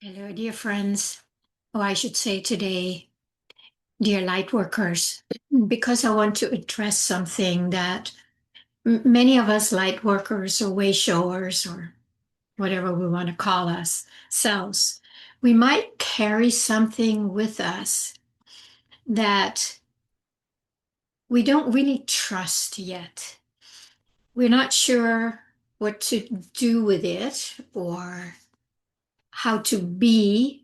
Hello, dear friends. Oh, I should say today, dear Lightworkers, because I want to address something that many of us Lightworkers or way showers or whatever we want to call us selves, we might carry something with us that we don't really trust yet. We're not sure what to do with it or how to be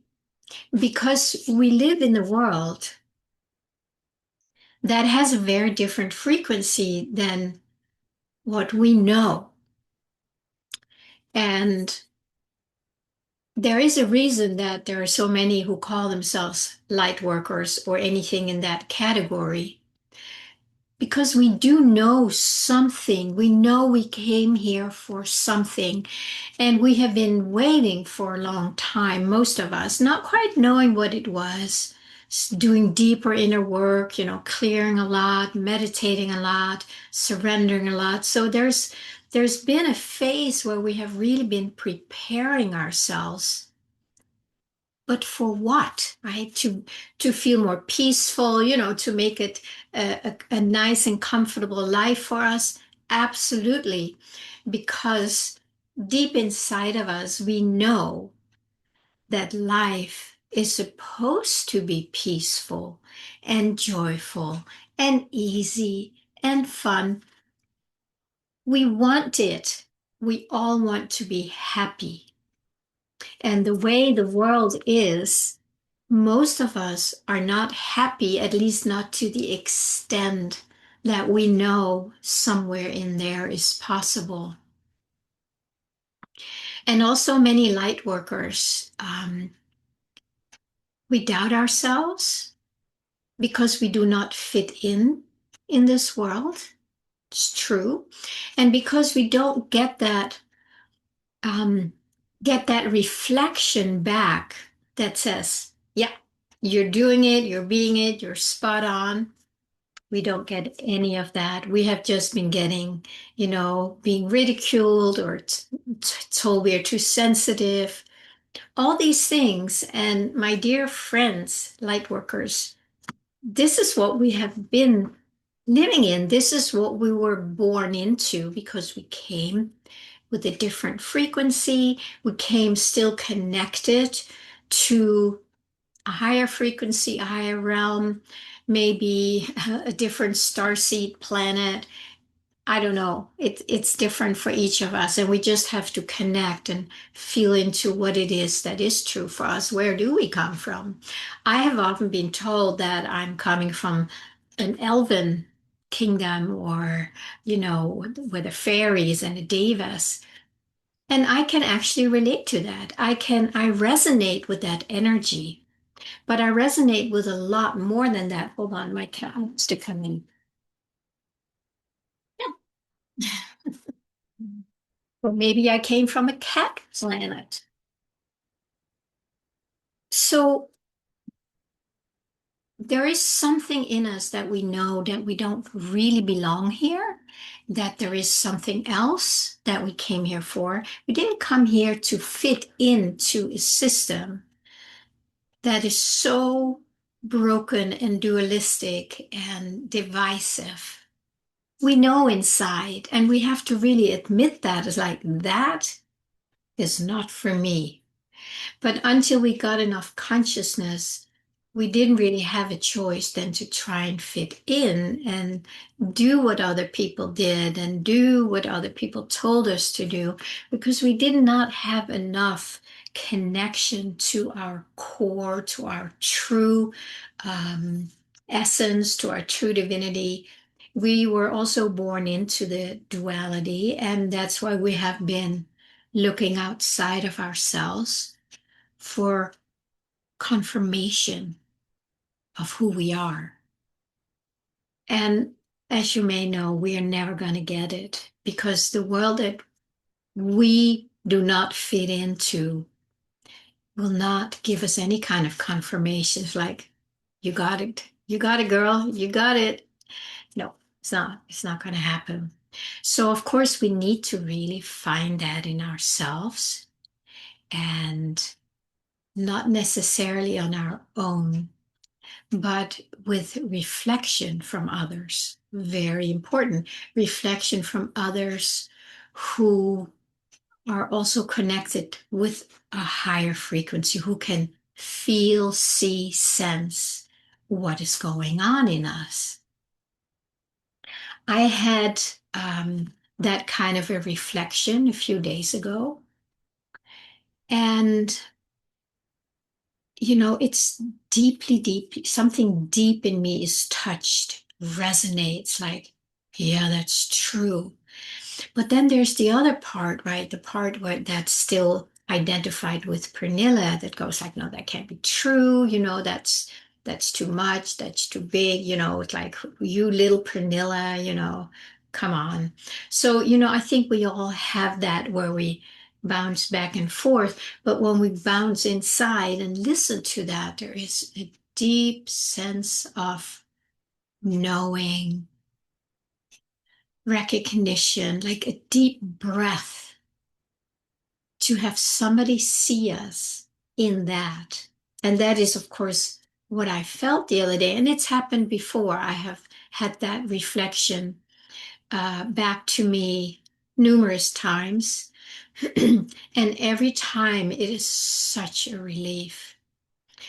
because we live in the world that has a very different frequency than what we know. And there is a reason that there are so many who call themselves light workers or anything in that category, because we do know something. We know we came here for something, and we have been waiting for a long time, most of us, not quite knowing what it was, doing deeper inner work, clearing a lot, meditating a lot, surrendering a lot. So there's been a phase where we have really been preparing ourselves, but for what, right? To feel more peaceful, to make it a nice and comfortable life for us. Absolutely. Because deep inside of us, we know that life is supposed to be peaceful and joyful and easy and fun. We want it. We all want to be happy. And the way the world is, most of us are not happy, at least not to the extent that we know somewhere in there is possible. And also, many light workers, we doubt ourselves because we do not fit in this world. It's true. And because we don't um, get that reflection back that says, yeah, you're doing it, you're being it, you're spot on. We don't get any of that. We have just been getting, being ridiculed or told we are too sensitive, all these things. And my dear friends, light workers, this is what we have been living in. This is what we were born into because we came with a different frequency. We came still connected to a higher frequency, a higher realm, maybe a different starseed planet. I don't know. It's different for each of us, and we just have to connect and feel into what it is that is true for us. Where do we come from? I have often been told that I'm coming from an elven kingdom or, with the fairies and the devas. And I can actually relate to that. I resonate with that energy, but I resonate with a lot more than that. Hold on, my cat wants to come in. Or maybe I came from a cat planet. So there is something in us that we know that we don't really belong here, that there is something else that we came here for. We didn't come here to fit into a system that is so broken and dualistic and divisive. We know inside, and we have to really admit that it's like, that is not for me. But until we got enough consciousness, we didn't really have a choice than to try and fit in and do what other people did and do what other people told us to do, because we did not have enough connection to our core, to our true um, essence, to our true divinity. We were also born into the duality, and that's why we have been looking outside of ourselves for confirmation of who we are. And as you may know, we are never going to get it because the world that we do not fit into will not give us any kind of confirmations like, you got it. You got it, girl. You got it. No, it's not. It's not going to happen. So, of course, we need to really find that in ourselves and not necessarily on our own, but with reflection from others. Very important. Reflection from others who are also connected with a higher frequency, who can feel, see, sense what is going on in us. I had that kind of a reflection a few days ago. And, it's something deep in me is touched, resonates like, yeah, that's true. But then there's the other part, right? The part where that's still identified with Pernilla that goes like, no, that can't be true. That's too much. That's too big. It's like you little Pernilla, come on. So, I think we all have that where we bounce back and forth. But when we bounce inside and listen to that, there is a deep sense of knowing, recognition, like a deep breath to have somebody see us in that. And that is, of course, what I felt the other day. And it's happened before. I have had that reflection back to me numerous times. And every time it is such a relief.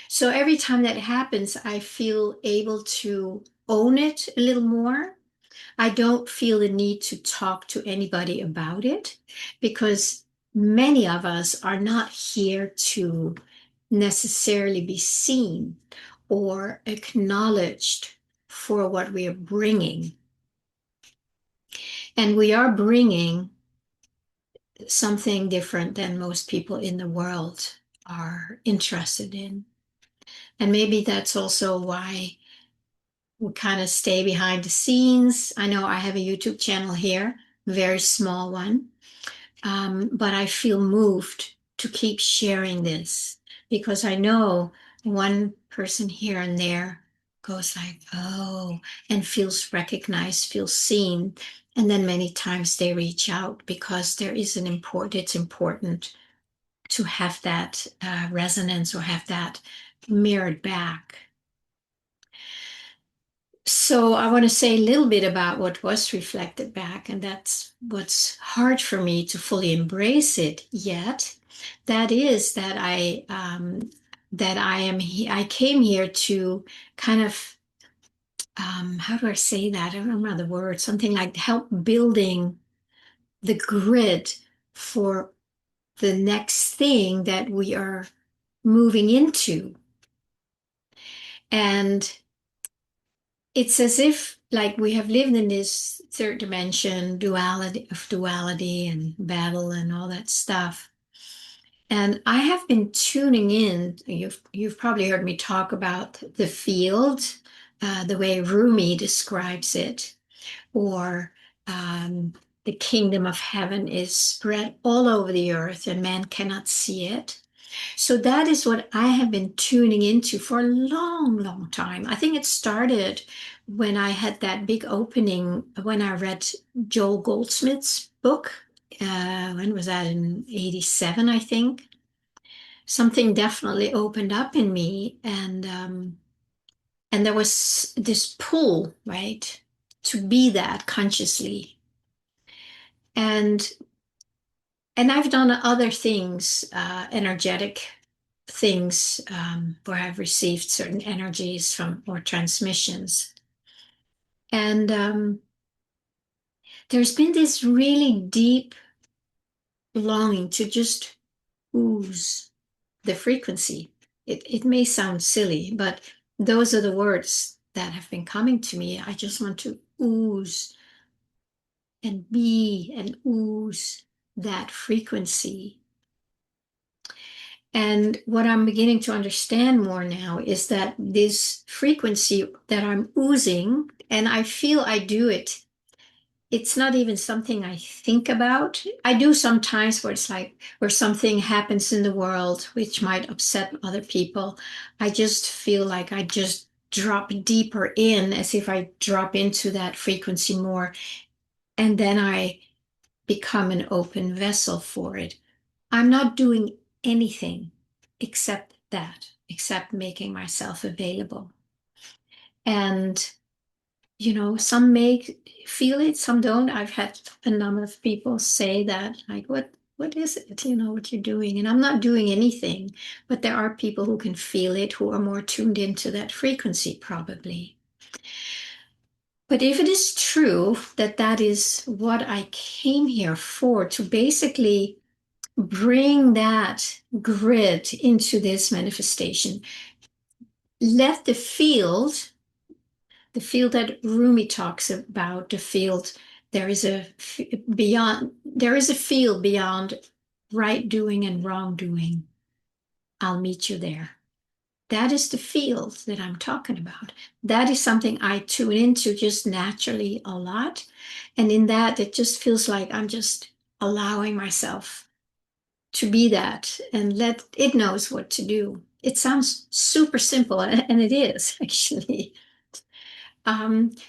So every time that happens, I feel able to own it a little more. I don't feel the need to talk to anybody about it because many of us are not here to necessarily be seen or acknowledged for what we are bringing. And we are bringing something different than most people in the world are interested in. And maybe that's also why we kind of stay behind the scenes. I know I have a YouTube channel here, very small one, but I feel moved to keep sharing this because I know one person here and there goes like, oh, and feels recognized, feels seen. And then many times they reach out because it's important to have that resonance or have that mirrored back. So I want to say a little bit about what was reflected back, and that's what's hard for me to fully embrace it yet. That is that I came here to kind of how do I say that? I don't remember the word. Something like help building the grid for the next thing that we are moving into, and it's as if like we have lived in this third dimension duality and battle and all that stuff. And I have been tuning in. You've probably heard me talk about the field, the way Rumi describes it, or the kingdom of heaven is spread all over the earth and man cannot see it. So that is what I have been tuning into for a long, long time. I think it started when I had that big opening when I read Joel Goldsmith's book. When was that? In 87, I think. Something definitely opened up in me, and there was this pull, right, to be that consciously. And and I've done other things, energetic things, where I've received certain energies from or transmissions. And there's been this really deep longing to just ooze the frequency. It may sound silly, but those are the words that have been coming to me. I just want to ooze and be and ooze that frequency. And what I'm beginning to understand more now is that this frequency that I'm oozing, and I feel I do it, it's not even something I think about. I do sometimes where it's like where something happens in the world which might upset other people. I just feel like I just drop deeper in as if I drop into that frequency more, and then I become an open vessel for it. I'm not doing anything except that except making myself available. And, you know, some may feel it, some don't. I've had a number of people say that, like, what is it, you know, what you're doing? And I'm not doing anything, but there are people who can feel it, who are more tuned into that frequency, probably. But if it is true that that is what I came here for, to basically bring that grid into this manifestation, let the field that Rumi talks about, the field, there is a field beyond right doing and wrong doing. I'll meet you there. That is the field that I'm talking about. That is something I tune into just naturally a lot. And in that, it just feels like I'm just allowing myself to be that and let it knows what to do. It sounds super simple, and it is actually.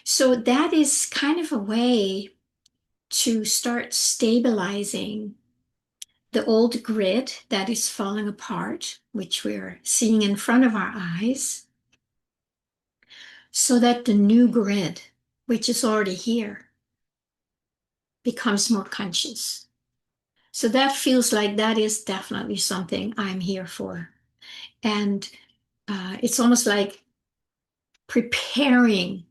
So that is kind of a way to start stabilizing the old grid that is falling apart, which we're seeing in front of our eyes, so that the new grid, which is already here, becomes more conscious. So that feels like that is definitely something I'm here for. And it's almost like preparing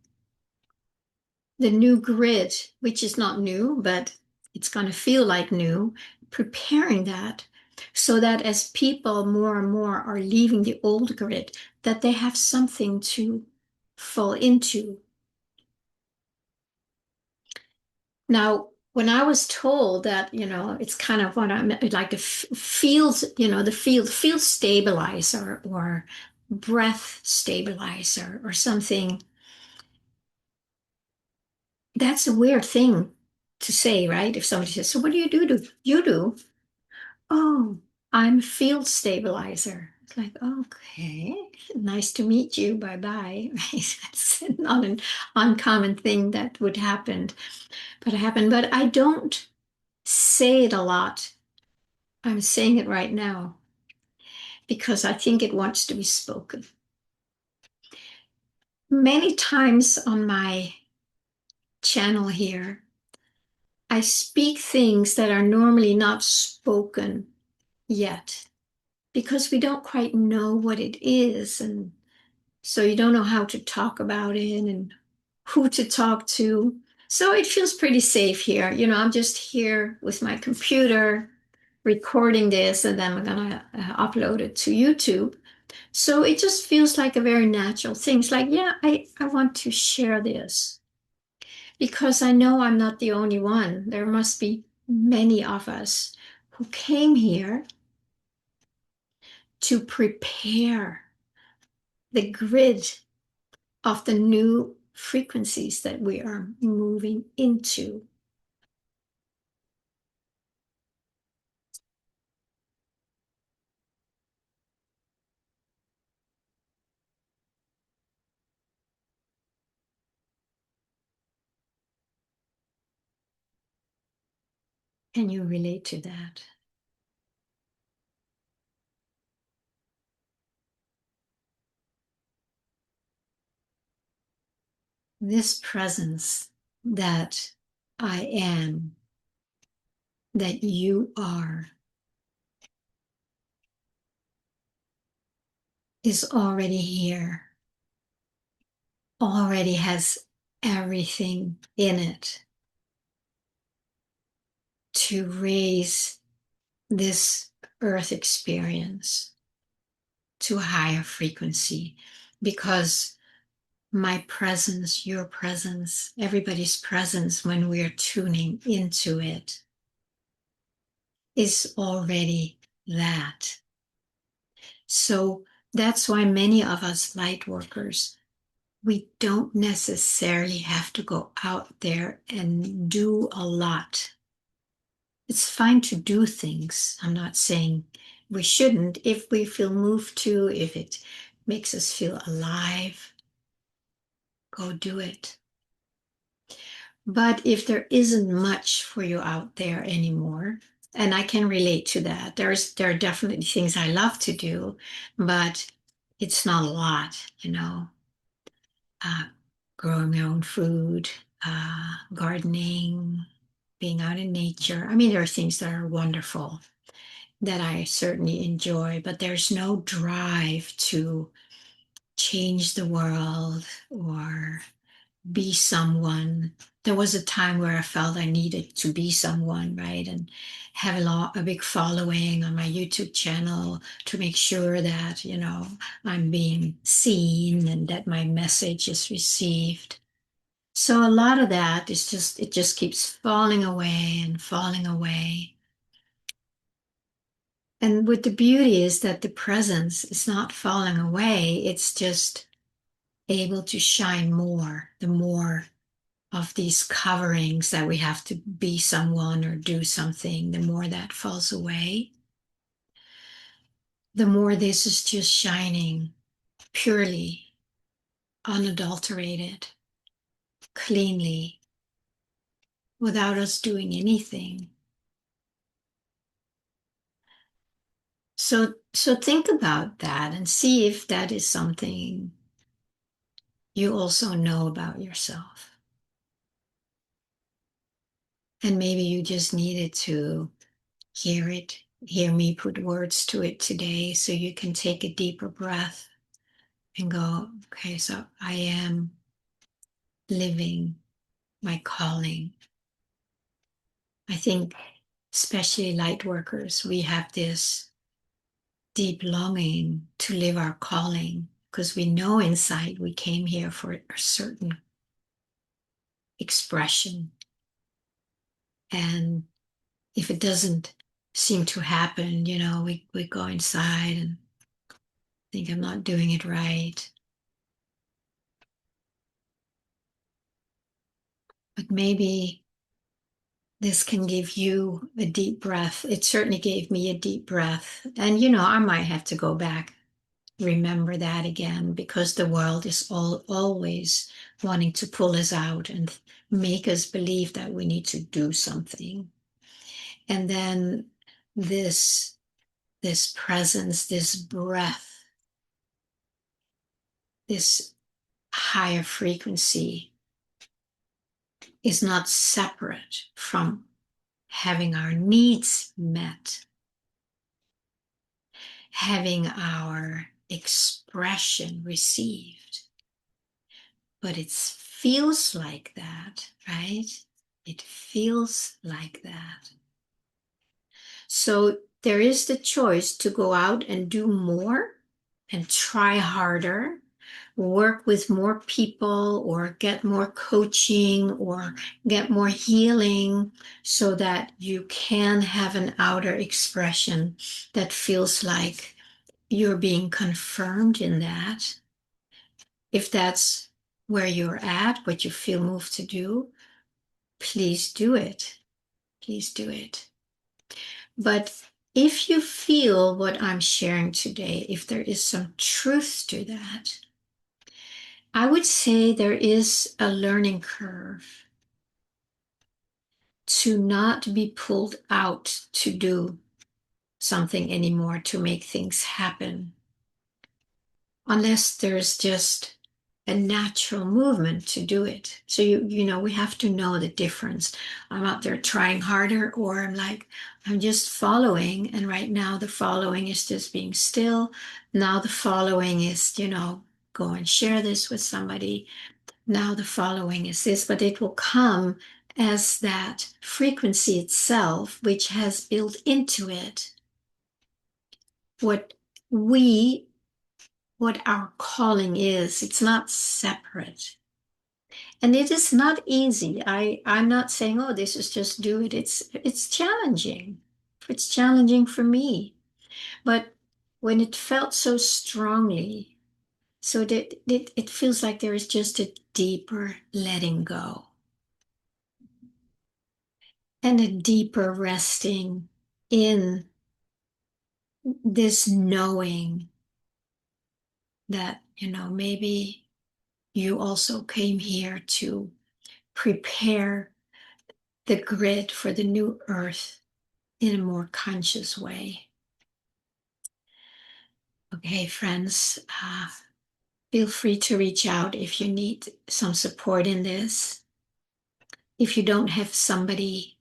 the new grid, which is not new, but it's going to feel like new, preparing that so that as people more and more are leaving the old grid, that they have something to fall into. Now, when I was told that, you know, it's kind of what I'm like a field, you know, the field stabilizer or breath stabilizer or something. That's a weird thing to say, right? If somebody says, "So what do you do? You do?" "Oh, I'm a field stabilizer." It's like, okay, nice to meet you. Bye bye. Right? That's not an uncommon thing that would happen, but I don't say it a lot. I'm saying it right now because I think it wants to be spoken. Many times on my channel here, I speak things that are normally not spoken yet because we don't quite know what it is. And so you don't know how to talk about it and who to talk to. So it feels pretty safe here. You know, I'm just here with my computer recording this, and then I'm going to upload it to YouTube. So it just feels like a very natural thing. It's like, yeah, I want to share this because I know I'm not the only one. There must be many of us who came here to prepare the grid of the new frequencies that we are moving into. Can you relate to that? This presence that I am, that you are, is already here, already has everything in it to raise this earth experience to a higher frequency, because my presence, your presence, everybody's presence, when we are tuning into it, is already that. So that's why many of us light workers, we don't necessarily have to go out there and do a lot. It's fine to do things. I'm not saying we shouldn't if we feel moved to, if it makes us feel alive, go do it. But if there isn't much for you out there anymore, And I can relate to that. There are definitely things I love to do, but it's not a lot, uh, growing my own food, gardening, being out in nature. I mean, there are things that are wonderful that I certainly enjoy, but there's no drive to change the world or be someone. There was a time where I felt I needed to be someone, right? And have a big following on my YouTube channel to make sure that, I'm being seen and that my message is received. So a lot of that it just keeps falling away and falling away. And what the beauty is that the presence is not falling away, it's just able to shine more, the more of these coverings that we have to be someone or do something, the more that falls away, the more this is just shining purely, unadulterated, cleanly, without us doing anything. So think about that and see if that is something you also know about yourself. And maybe you just needed to hear me put words to it today so you can take a deeper breath and go, okay, so I am living my calling. I think, especially light workers, we have this deep longing to live our calling because we know inside we came here for a certain expression. And if it doesn't seem to happen, we go inside and think I'm not doing it right. But maybe this can give you a deep breath. It certainly gave me a deep breath. And, I might have to go back, remember that again, because the world is always wanting to pull us out and make us believe that we need to do something. And then this, this presence, this breath, this higher frequency is not separate from having our needs met, having our expression received. But it feels like that, right? It feels like that. So there is the choice to go out and do more and try harder, work with more people, or get more coaching, or get more healing so that you can have an outer expression that feels like you're being confirmed in that. If that's where you're at, what you feel moved to do, please do it. Please do it. But if you feel what I'm sharing today, if there is some truth to that, I would say there is a learning curve to not be pulled out to do something anymore, to make things happen, unless there's just a natural movement to do it. So we have to know the difference. I'm out there trying harder, or I'm just following, and right now the following is just being still. Now the following is, go and share this with somebody. Now the following is this, but it will come as that frequency itself, which has built into it what we what our calling is. It's not separate. And it is not easy. I'm not saying, oh, this is just do it. It's challenging. It's challenging for me. But when it felt so strongly, so that it feels like there is just a deeper letting go and a deeper resting in this knowing that, maybe you also came here to prepare the grid for the new earth in a more conscious way. Okay, friends, feel free to reach out if you need some support in this. If you don't have somebody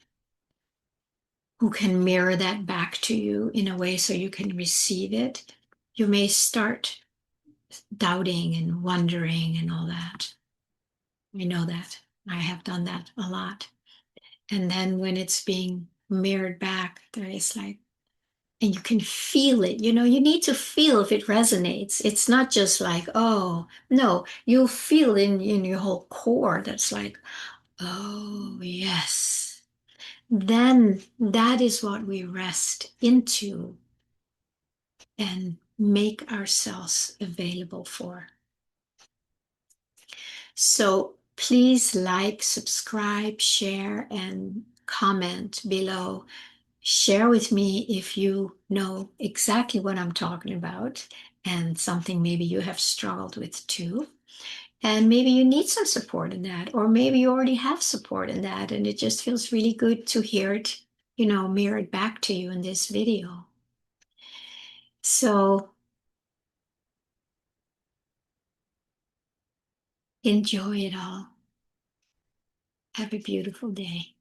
who can mirror that back to you in a way so you can receive it, you may start doubting and wondering and all that. I know that. I have done that a lot. And then when it's being mirrored back, there is like, and you can feel it. You know, you need to feel if it resonates. It's not just like, oh, no, you'll feel in your whole core that's like, oh, yes. Then that is what we rest into and make ourselves available for. So please like, subscribe, share, and comment below. Share with me if you know exactly what I'm talking about and something maybe you have struggled with too. And maybe you need some support in that, or maybe you already have support in that, and it just feels really good to hear it, mirrored back to you in this video. So enjoy it all. Have a beautiful day.